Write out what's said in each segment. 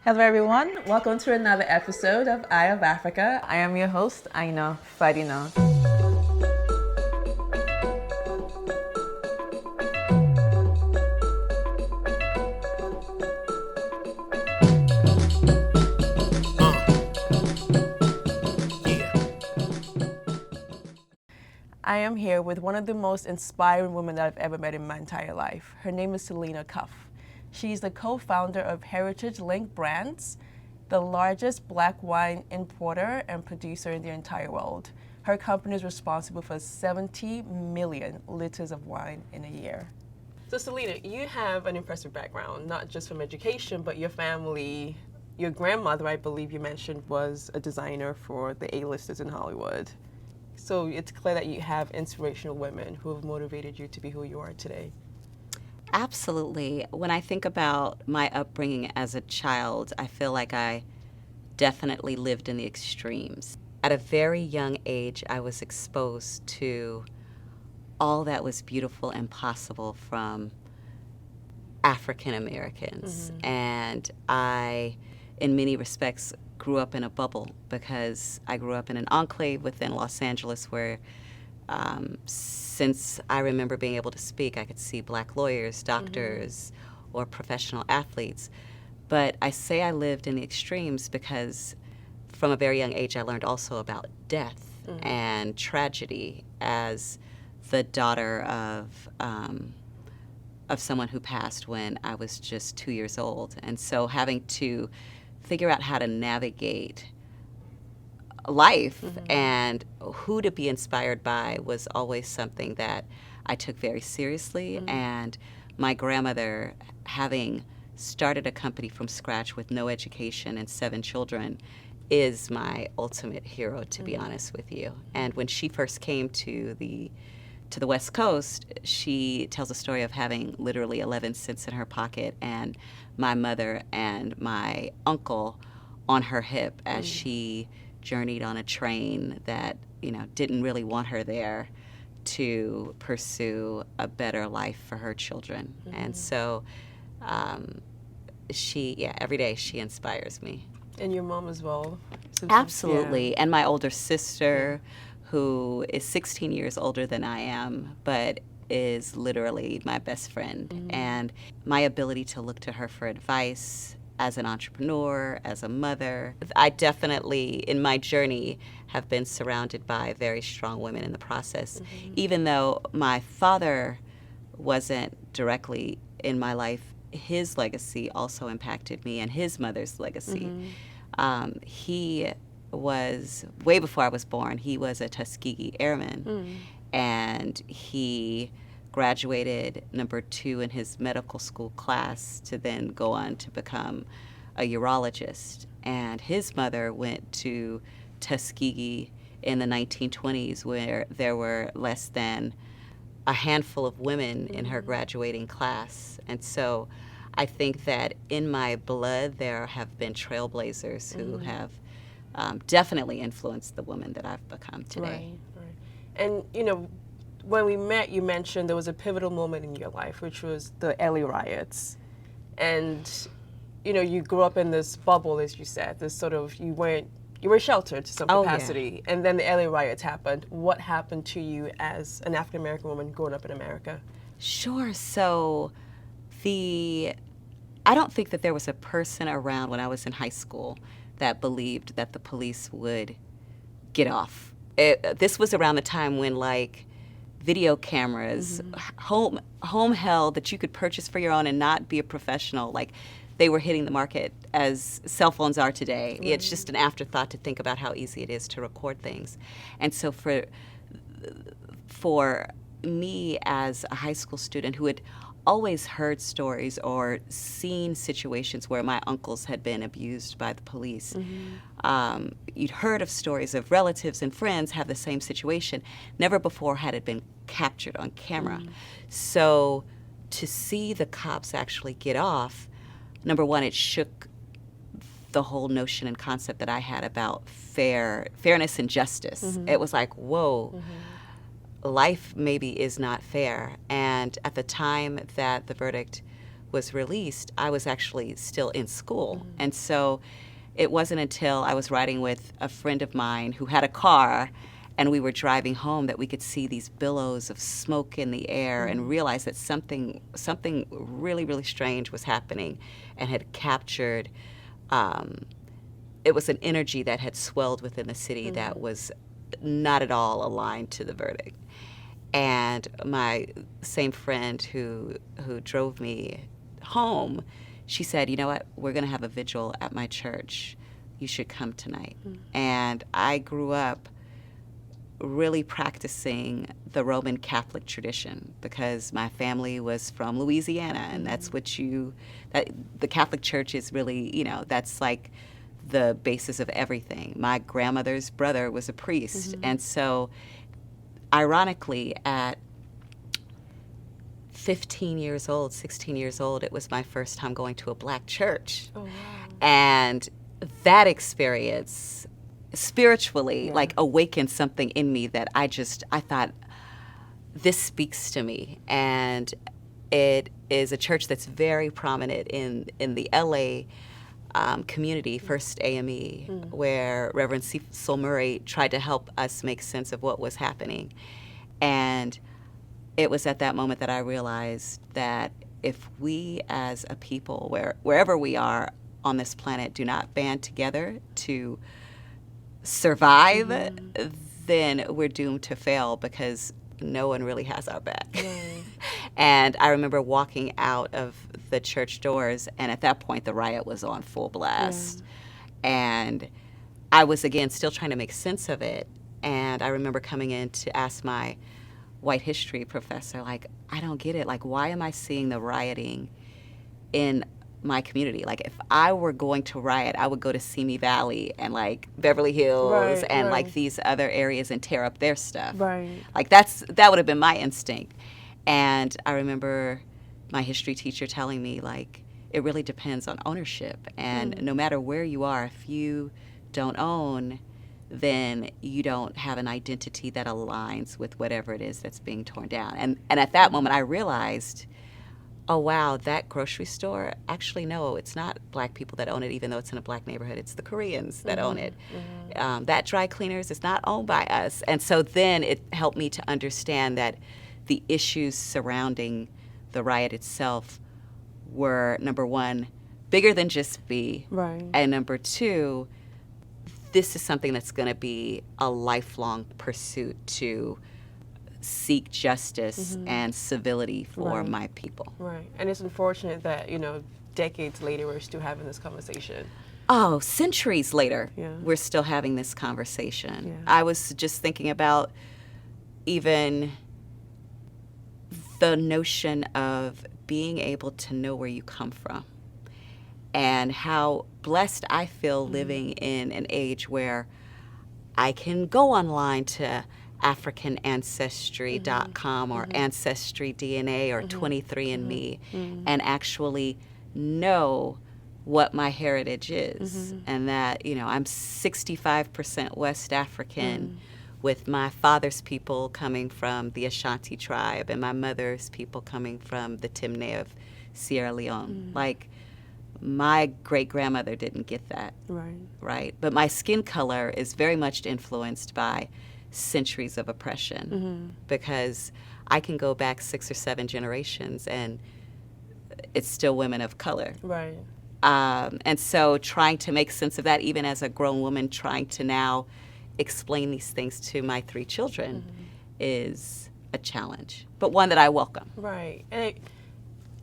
Hello everyone, welcome to another episode of Eye of Africa. I am your host, Aina Fadina. I am here with one of the most inspiring women that I've ever met in my entire life. Her name is Selena Cuffe. She's the co-founder of Heritage Link Brands, the largest black wine importer and producer in the entire world. Her company is responsible for 70 million liters of wine in a year. So Selena, you have an impressive background, not just from education, but your family, your grandmother, I believe you mentioned, was a designer for the A-listers in Hollywood. So it's clear that you have inspirational women who have motivated you to be who you are today. Absolutely. When I think about my upbringing as a child, I feel like I definitely lived in the extremes. At a very young age, I was exposed to all that was beautiful and possible from African Americans. And I, in many respects, grew up in a bubble because I grew up in an enclave within Los Angeles where since I remember being able to speak, I could see black lawyers, doctors, or professional athletes. But I say I lived in the extremes because from a very young age I learned also about death and tragedy as the daughter of someone who passed when I was just 2 years old. And so having to figure out how to navigate life and who to be inspired by was always something that I took very seriously. And my grandmother, having started a company from scratch with no education and 7 children, is my ultimate hero, to be honest with you. And when she first came to the West Coast, she tells a story of having literally 11 cents in her pocket and my mother and my uncle on her hip as she journeyed on a train that, didn't really want her there to pursue a better life for her children. And so every day she inspires me. And your mom as well? Absolutely. Yeah. And my older sister, who is 16 years older than I am, but is literally my best friend. And my ability to look to her for advice as an entrepreneur, as a mother. I definitely, in my journey, have been surrounded by very strong women in the process. Even though my father wasn't directly in my life, his legacy also impacted me and his mother's legacy. He was, way before I was born, he was a Tuskegee Airman. And he graduated number 2 in his medical school class to then go on to become a urologist. And his mother went to Tuskegee in the 1920s where there were less than a handful of women in her graduating class. And so I think that in my blood there have been trailblazers who have definitely influenced the woman that I've become today. Right. And, when we met, you mentioned there was a pivotal moment in your life, which was the LA riots. And, you grew up in this bubble, as you said, this sort of, you were sheltered to some capacity. Yeah. And then the LA riots happened. What happened to you as an African-American woman growing up in America? Sure. So I don't think that there was a person around when I was in high school that believed that the police would get off. This was around the time when, video cameras, home held that you could purchase for your own and not be a professional, they were hitting the market as cell phones are today. It's just an afterthought to think about how easy it is to record things. And so for me as a high school student who had always heard stories or seen situations where my uncles had been abused by the police. You'd heard of stories of relatives and friends have the same situation. Never before had it been captured on camera. So to see the cops actually get off, number one, it shook the whole notion and concept that I had about fairness and justice. It was like, whoa. Life maybe is not fair. And at the time that the verdict was released, I was actually still in school. And so it wasn't until I was riding with a friend of mine who had a car and we were driving home that we could see these billows of smoke in the air and realize that something really, really strange was happening and had captured, it was an energy that had swelled within the city that was not at all aligned to the verdict. And my same friend who drove me home, she said, you know what, we're going to have a vigil at my church. You should come tonight. And I grew up really practicing the Roman Catholic tradition because my family was from Louisiana, and that's what the Catholic Church is really, that's like the basis of everything. My grandmother's brother was a priest, and so ironically, at 15 years old, 16 years old, it was my first time going to a black church. Oh, wow. And that experience spiritually awakened something in me that I thought, this speaks to me. And it is a church that's very prominent in the LA community, First AME, where Reverend Cecil Murray tried to help us make sense of what was happening. And it was at that moment that I realized that if we as a people, wherever we are on this planet, do not band together to survive, then we're doomed to fail because no one really has our back. And I remember walking out of the church doors, and at that point the riot was on full blast. And I was, again, still trying to make sense of it. And I remember coming in to ask my white history professor, like, I don't get it. Like, why am I seeing the rioting in my community? Like, if I were going to riot, I would go to Simi Valley and like Beverly Hills and like these other areas and tear up their stuff. Like that would have been my instinct. And I remember my history teacher telling me, like, it really depends on ownership. And no matter where you are, if you don't own, then you don't have an identity that aligns with whatever it is that's being torn down. And at that moment, I realized, oh, wow, that grocery store, actually, no, it's not black people that own it, even though it's in a black neighborhood. It's the Koreans that own it. That dry cleaners is not owned by us. And so then it helped me to understand that the issues surrounding the riot itself were, number one, bigger than just me. And number two, this is something that's going to be a lifelong pursuit to seek justice and civility for my people. And it's unfortunate that, decades later we're still having this conversation. Oh, centuries later, we're still having this conversation. I was just thinking about even the notion of being able to know where you come from and how blessed I feel living in an age where I can go online to AfricanAncestry.com or Ancestry DNA or 23andMe and actually know what my heritage is, and that, I'm 65% West African with my father's people coming from the Ashanti tribe and my mother's people coming from the Timne of Sierra Leone. Like, my great-grandmother didn't get that, right? But my skin color is very much influenced by centuries of oppression because I can go back 6 or 7 generations and it's still women of color. And so trying to make sense of that, even as a grown woman, trying to now explain these things to my 3 children is a challenge, but one that I welcome.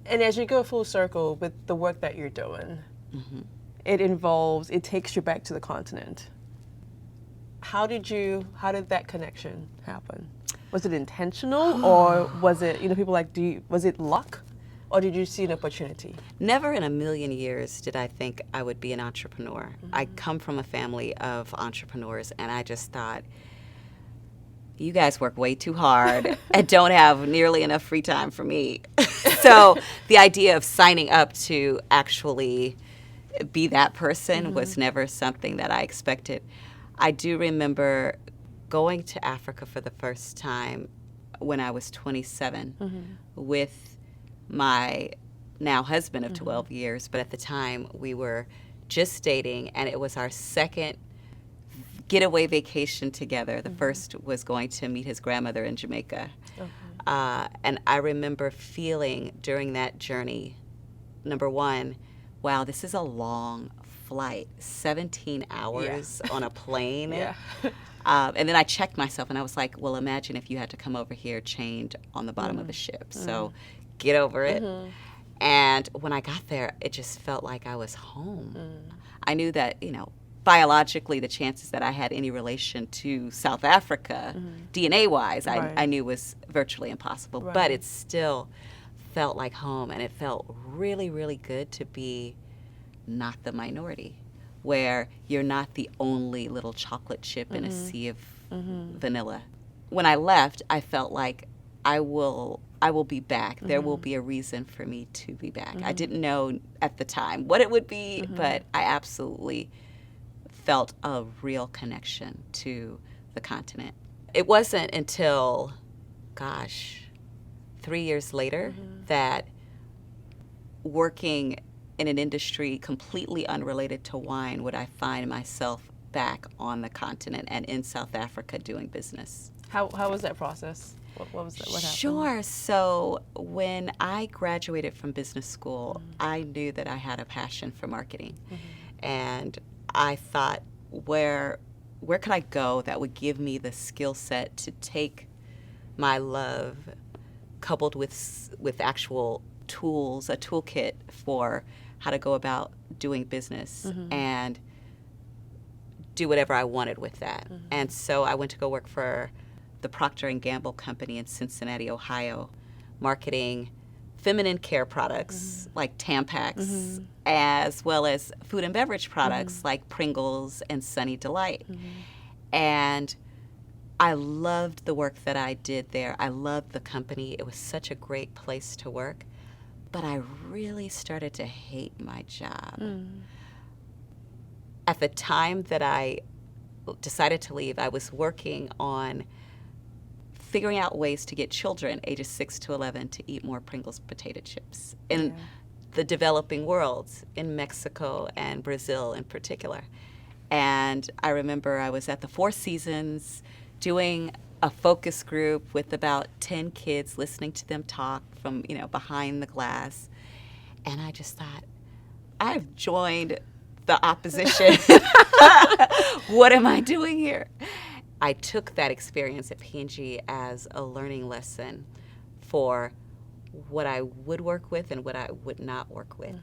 And as you go full circle with the work that you're doing, it takes you back to the continent. How did that connection happen? Was it intentional or was it, people like, was it luck or did you see an opportunity? Never in a million years did I think I would be an entrepreneur. I come from a family of entrepreneurs and I just thought, you guys work way too hard and don't have nearly enough free time for me. So the idea of signing up to actually be that person was never something that I expected. I do remember going to Africa for the first time when I was 27 with my now husband of 12 years, but at the time we were just dating, and it was our second getaway vacation together. The first was going to meet his grandmother in Jamaica. And I remember feeling during that journey, number one, wow, this is a long flight, 17 hours on a plane. And then I checked myself and I was like, well, imagine if you had to come over here chained on the bottom of the ship. So get over it. And when I got there, it just felt like I was home. I knew that, biologically, the chances that I had any relation to South Africa, DNA-wise, I knew was virtually impossible. But it still felt like home, and it felt really, really good to be not the minority, where you're not the only little chocolate chip in a sea of vanilla. When I left, I felt like I will be back. There will be a reason for me to be back. I didn't know at the time what it would be, but I absolutely felt a real connection to the continent. It wasn't until, 3 years later that working in an industry completely unrelated to wine would I find myself back on the continent and in South Africa doing business. How was that process? What was that? What happened? Sure. So when I graduated from business school, I knew that I had a passion for marketing. And I thought, where could I go that would give me the skill set to take my love coupled with actual tools, a toolkit for how to go about doing business and do whatever I wanted with that. And so I went to go work for the Procter & Gamble company in Cincinnati, Ohio, marketing feminine care products like Tampax, as well as food and beverage products like Pringles and Sunny Delight. And I loved the work that I did there. I loved the company. It was such a great place to work. But I really started to hate my job. At the time that I decided to leave, I was working on figuring out ways to get children ages 6 to 11 to eat more Pringles potato chips in the developing world, in Mexico and Brazil in particular. And I remember I was at the Four Seasons doing a focus group with about 10 kids, listening to them talk from, behind the glass. And I just thought, I've joined the opposition. What am I doing here? I took that experience at P&G as a learning lesson for what I would work with and what I would not work with.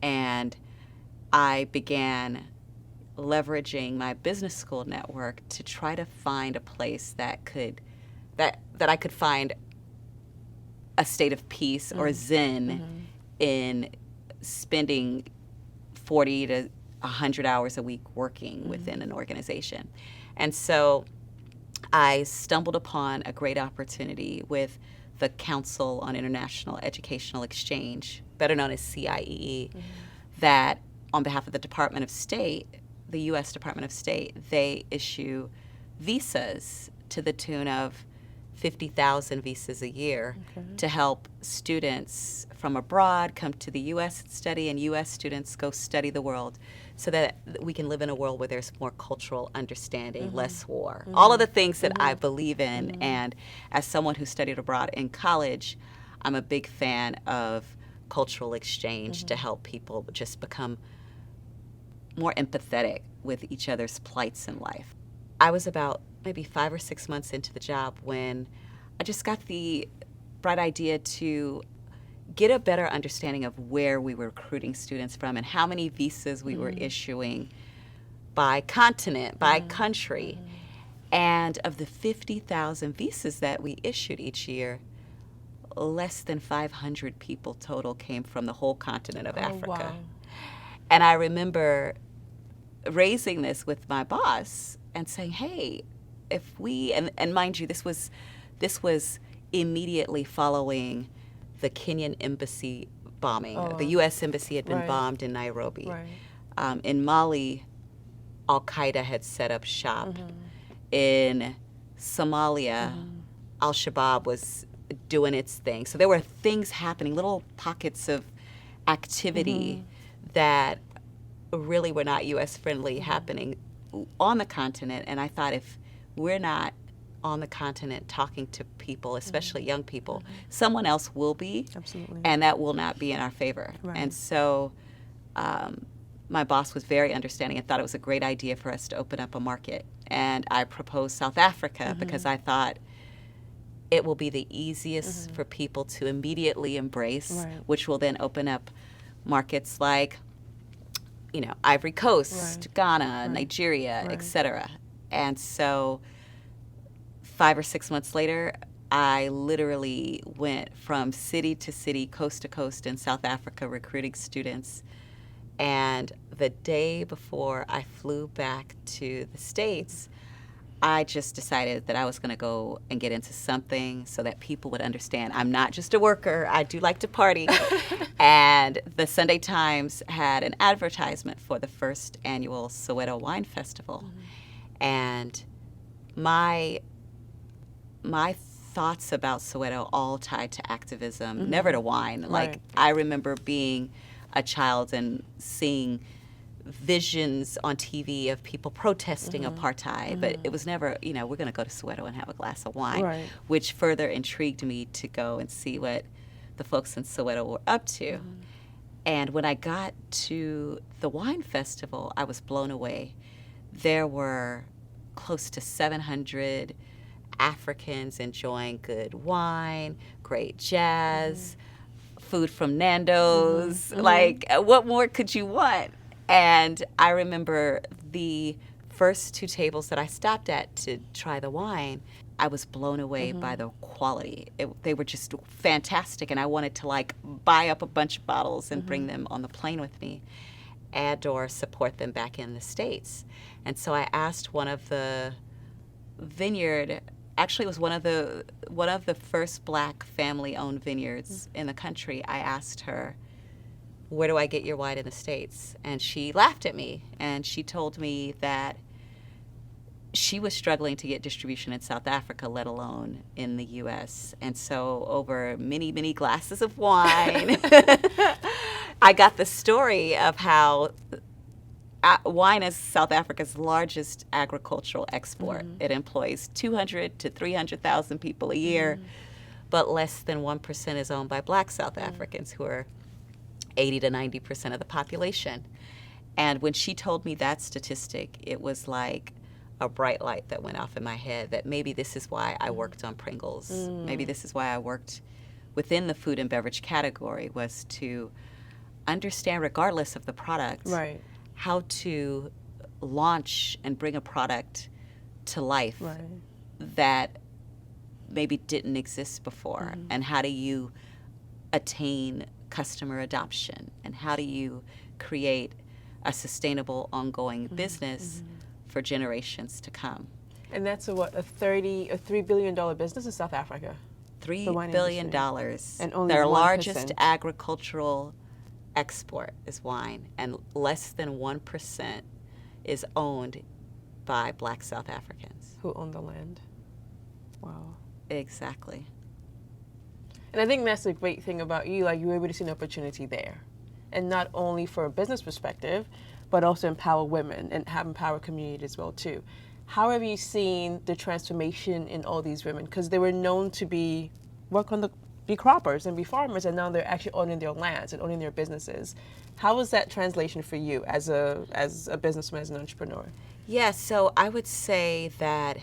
And I began leveraging my business school network to try to find a place that I could find a state of peace or zen in spending 40 to 100 hours a week working within an organization. And so I stumbled upon a great opportunity with the Council on International Educational Exchange, better known as CIEE, that on behalf of the Department of State, the U.S. Department of State, they issue visas to the tune of 50,000 visas a year to help students from abroad come to the U.S. and study, and U.S. students go study the world, so that we can live in a world where there's more cultural understanding, less war. All of the things that I believe in. And as someone who studied abroad in college, I'm a big fan of cultural exchange to help people just become more empathetic with each other's plights in life. I was about maybe 5 or 6 months into the job when I just got the bright idea to get a better understanding of where we were recruiting students from and how many visas we were issuing by continent, by country. And of the 50,000 visas that we issued each year, less than 500 people total came from the whole continent of Africa. Wow. And I remember raising this with my boss and saying, hey, if we, and mind you, this was immediately following the Kenyan embassy bombing. The U.S. embassy had been bombed in Nairobi. In Mali, Al-Qaeda had set up shop. In Somalia, Al-Shabaab was doing its thing. So there were things happening, little pockets of activity that really were not U.S. friendly happening on the continent. And I thought, if we're not on the continent talking to people, especially young people, someone else will be. Absolutely. And that will not be in our favor. Right. And so my boss was very understanding and thought it was a great idea for us to open up a market. And I proposed South Africa because I thought it will be the easiest for people to immediately embrace, Right. which will then open up markets like, you know, Ivory Coast, Right. Ghana, Nigeria, Right. etc. And so 5 or 6 months later, I literally went from city to city, coast to coast in South Africa recruiting students. And the day before I flew back to the States, I just decided that I was going to go and get into something so that people would understand I'm not just a worker. I do like to party. And the Sunday Times had an advertisement for the first annual Soweto Wine Festival. And my thoughts about Soweto all tied to activism, never to wine. Like, Right. I remember being a child and seeing visions on TV of people protesting apartheid, but it was never, you know, we're going to go to Soweto and have a glass of wine, Right. which further intrigued me to go and see what the folks in Soweto were up to. And when I got to the wine festival, I was blown away. There were close to 700 Africans enjoying good wine, great jazz, food from Nando's. Like, what more could you want? And I remember the first 2 tables that I stopped at to try the wine, I was blown away by the quality. They were just fantastic, and I wanted to, like, buy up a bunch of bottles and bring them on the plane with me and or support them back in the States. And so I asked one of the vineyard, actually it was one of the first Black family-owned vineyards in the country. I asked her, where do I get your wine in the States? And she laughed at me, and she told me that she was struggling to get distribution in South Africa, let alone in the U.S. And so over many, many glasses of wine, I got the story of how wine is South Africa's largest agricultural export. It employs 200 to 300,000 people a year, but less than 1% is owned by Black South Africans, who are 80 to 90% of the population. And when she told me that statistic, it was like a bright light that went off in my head that maybe this is why I worked on Pringles. Maybe this is why I worked within the food and beverage category, was to understand, regardless of the product, Right. how to launch and bring a product to life Right. that maybe didn't exist before. And how do you attain customer adoption, and how do you create a sustainable, ongoing business for generations to come? And that's a $3 billion business in South Africa. $3 billion. And only Their 1%. largest agricultural export is wine, and less than 1% is owned by Black South Africans. Who own the land. Wow. Exactly. And I think that's the great thing about you, like you were able to see an opportunity there. And not only for a business perspective, but also empower women and have empower community as well too. How have you seen the transformation in all these women? Because they were known to be croppers and be farmers, and now they're actually owning their lands and owning their businesses. How was that translation for you as a businessman, as an entrepreneur? Yeah, so I would say that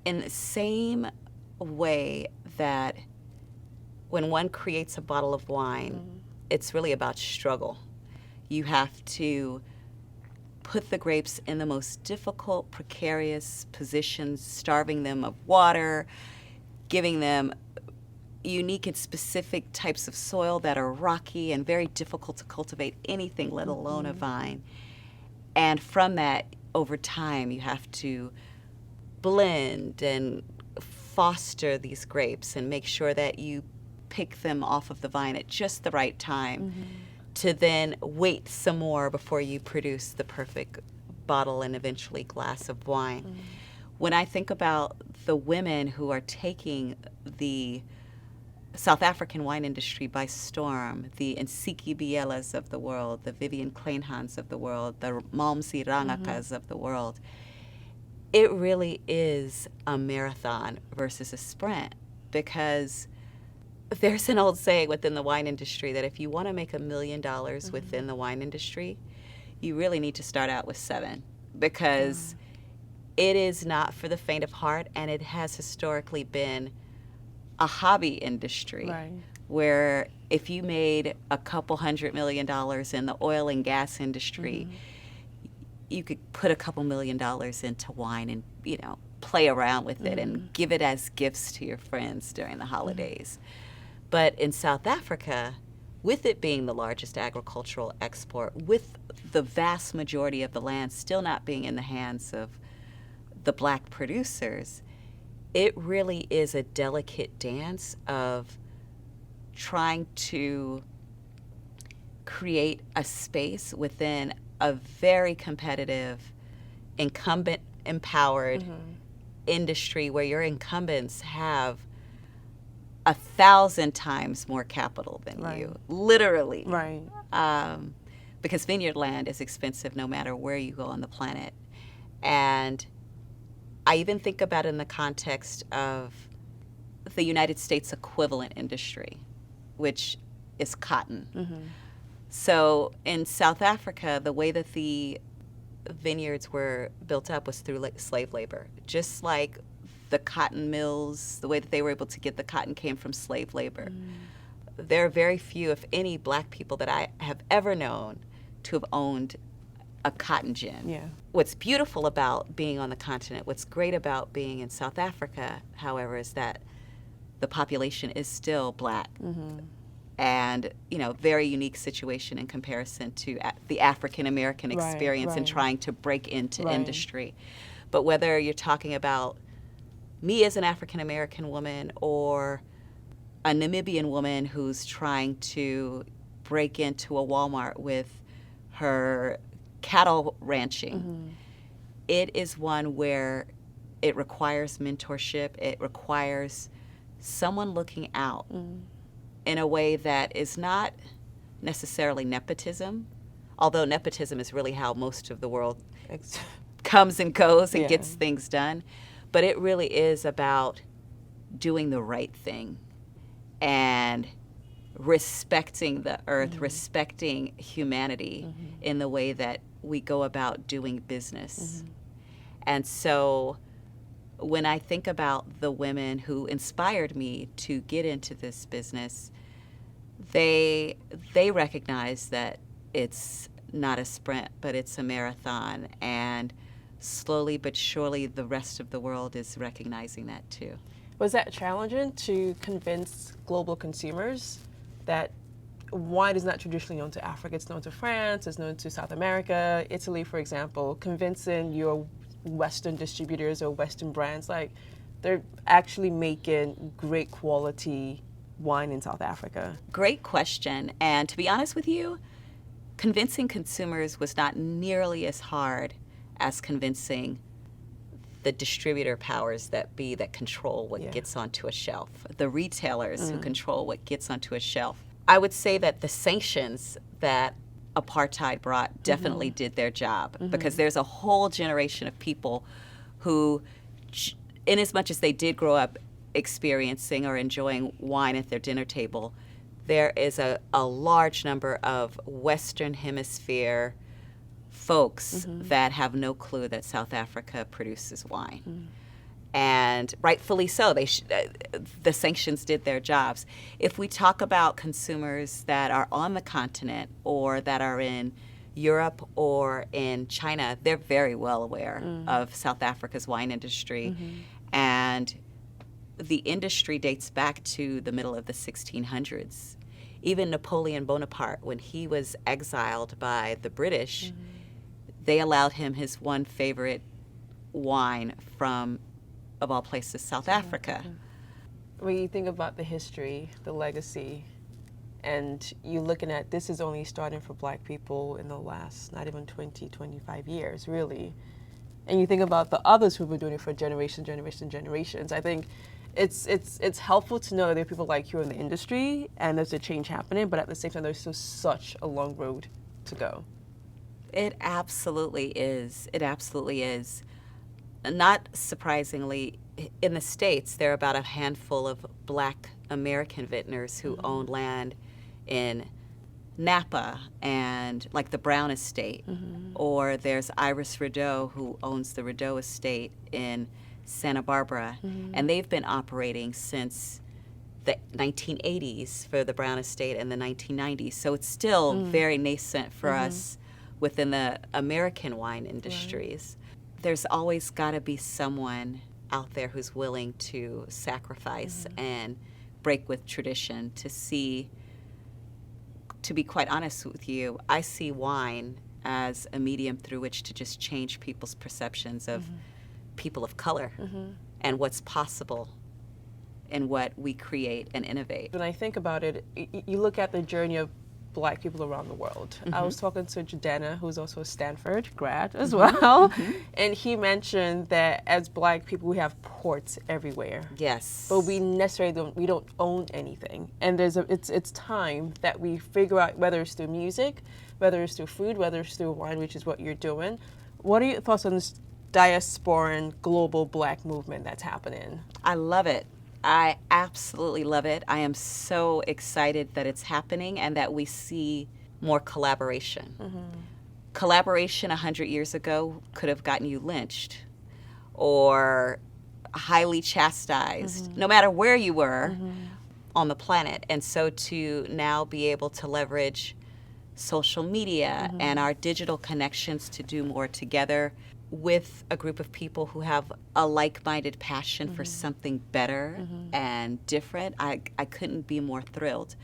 in the same way that when one creates a bottle of wine, it's really about struggle. You have to put the grapes in the most difficult, precarious positions, starving them of water, giving them unique and specific types of soil that are rocky and very difficult to cultivate anything, let alone a vine. And from that, over time, you have to blend and foster these grapes and make sure that you pick them off of the vine at just the right time to then wait some more before you produce the perfect bottle and eventually glass of wine. When I think about the women who are taking the South African wine industry by storm, the Nsiki Bielas of the world, the Vivian Kleinhans of the world, the Malmsey Rangakas of the world. It really is a marathon versus a sprint, because there's an old saying within the wine industry that if you want to make $1 million within the wine industry, you really need to start out with 7, because it is not for the faint of heart, and it has historically been a hobby industry, Right. where if you made a couple $100 million in the oil and gas industry, you could put a couple $1 million into wine and, you know, play around with it and give it as gifts to your friends during the holidays. But in South Africa, with it being the largest agricultural export, with the vast majority of the land still not being in the hands of the black producers, it really is a delicate dance of trying to create a space within a very competitive, incumbent empowered industry where your incumbents have 1,000 times more capital than you, literally. Right. Because vineyard land is expensive no matter where you go on the planet. And I even think about it in the context of the United States equivalent industry, which is cotton. So in South Africa, the way that the vineyards were built up was through slave labor. Just like the cotton mills, the way that they were able to get the cotton came from slave labor. There are very few, if any, black people that I have ever known to have owned a cotton gin. Yeah. What's beautiful about being on the continent, what's great about being in South Africa, however, is that the population is still black. And, you know, very unique situation in comparison to the African American experience in trying to break into industry. But whether you're talking about me as an African American woman or a Namibian woman who's trying to break into a Walmart with her cattle ranching, it is one where it requires mentorship. It requires someone looking out in a way that is not necessarily nepotism, although nepotism is really how most of the world comes and goes and gets things done. But it really is about doing the right thing and respecting the earth, respecting humanity in the way that we go about doing business. And so when I think about the women who inspired me to get into this business, they recognize that it's not a sprint, but it's a marathon. And slowly but surely, the rest of the world is recognizing that too. Was that challenging to convince global consumers that wine is not traditionally known to Africa? It's known to France, it's known to South America, Italy, for example. Convincing your Western distributors or Western brands, like, they're actually making great quality wine in South Africa? Great question. And to be honest with you, convincing consumers was not nearly as hard as convincing the distributor powers that be that control what gets onto a shelf, the retailers who control what gets onto a shelf. I would say that the sanctions that apartheid brought definitely did their job, because there's a whole generation of people who, in as much as they did grow up experiencing or enjoying wine at their dinner table, there is a large number of Western Hemisphere folks that have no clue that South Africa produces wine. And rightfully so, the sanctions did their jobs. If we talk about consumers that are on the continent or that are in Europe or in China, they're very well aware of South Africa's wine industry. And the industry dates back to the middle of the 1600s. Even Napoleon Bonaparte, when he was exiled by the British, they allowed him his one favorite wine from, of all places, South Africa. When you think about the history, the legacy, and you're looking at this is only starting for black people in the last not even 20, 25 years, really. And you think about the others who've been doing it for generations, I think it's helpful to know that there are people like you in the industry and there's a change happening, but at the same time, there's still such a long road to go. It absolutely is. It absolutely is. Not surprisingly, in the States, there are about a handful of Black American vintners who own land in Napa and like the Brown Estate. Or there's Iris Rideau, who owns the Rideau Estate in Santa Barbara. And they've been operating since the 1980s for the Brown Estate and the 1990s. So it's still very nascent for us within the American wine industries. There's always got to be someone out there who's willing to sacrifice and break with tradition to be quite honest with you, I see wine as a medium through which to just change people's perceptions of people of color and what's possible in what we create and innovate. When I think about it, you look at the journey of Black people around the world. I was talking to Jadena, who's also a Stanford grad as well, and he mentioned that as Black people, we have ports everywhere. Yes. But we necessarily don't own anything. And it's time that we figure out, whether it's through music, whether it's through food, whether it's through wine, which is what you're doing. What are your thoughts on this diasporan global Black movement that's happening? I love it. I absolutely love it. I am so excited that it's happening and that we see more collaboration. Collaboration 100 years ago could have gotten you lynched or highly chastised, no matter where you were on the planet. And so to now be able to leverage social media and our digital connections to do more together with a group of people who have a like-minded passion for something better and different, I couldn't be more thrilled.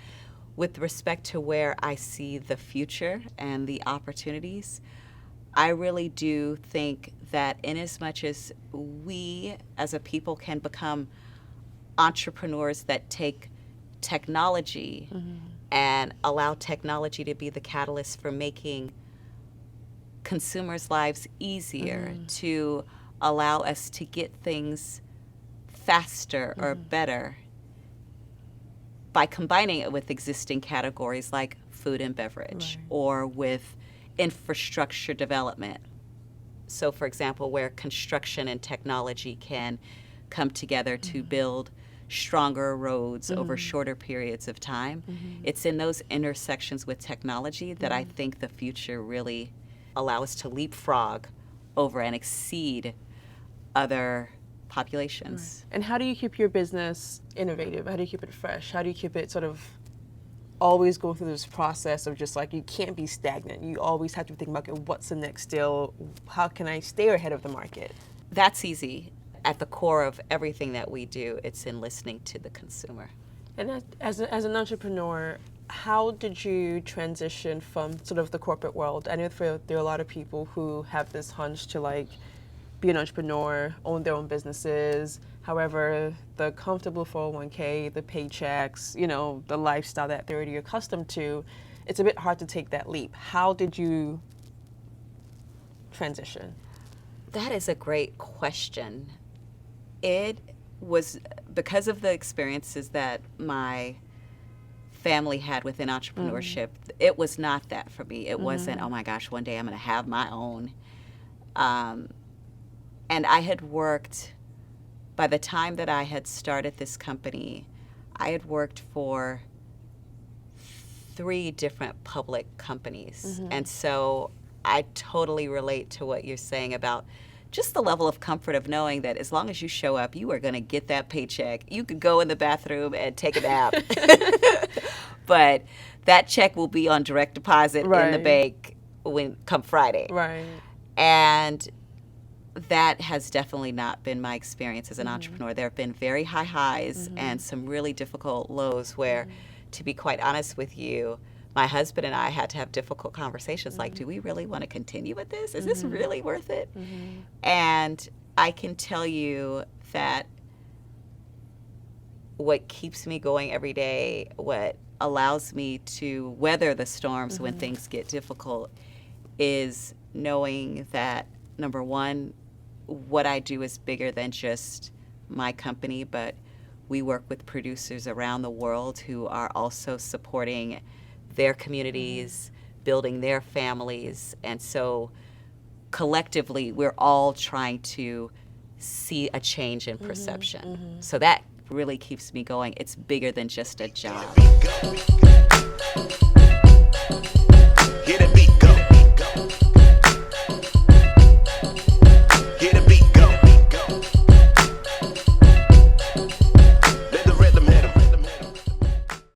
With respect to where I see the future and the opportunities, I really do think that inasmuch as we as a people can become entrepreneurs that take technology and allow technology to be the catalyst for making consumers' lives easier, to allow us to get things faster or better by combining it with existing categories like food and beverage or with infrastructure development. So, for example, where construction and technology can come together to build stronger roads over shorter periods of time, it's in those intersections with technology that I think the future really allow us to leapfrog over and exceed other populations. And how do you keep your business innovative? How do you keep it fresh? How do you keep it sort of always going through this process of just like, you can't be stagnant. You always have to think about, okay, what's the next deal? How can I stay ahead of the market? That's easy. At the core of everything that we do, it's in listening to the consumer. And as an entrepreneur, how did you transition from sort of the corporate world? I know there are a lot of people who have this hunch to like be an entrepreneur, own their own businesses. However, the comfortable 401k, the paychecks, the lifestyle that they're already accustomed to, it's a bit hard to take that leap. How did you transition? That is a great question. It was because of the experiences that my family had within entrepreneurship. It was not that for me. It wasn't, oh my gosh, one day I'm going to have my own. And I had worked, by the time that I had started this company, I had worked for 3 different public companies. And so I totally relate to what you're saying about just the level of comfort of knowing that as long as you show up, you are going to get that paycheck. You could go in the bathroom and take a nap. But that check will be on direct deposit in the bank come Friday. Right. And that has definitely not been my experience as an entrepreneur. There have been very high highs and some really difficult lows where, to be quite honest with you, my husband and I had to have difficult conversations like, do we really want to continue with this? Is this really worth it? And I can tell you that what keeps me going every day, what allows me to weather the storms when things get difficult, is knowing that, number one, what I do is bigger than just my company, but we work with producers around the world who are also supporting their communities, building their families. And so collectively, we're all trying to see a change in perception. So that really keeps me going. It's bigger than just a job.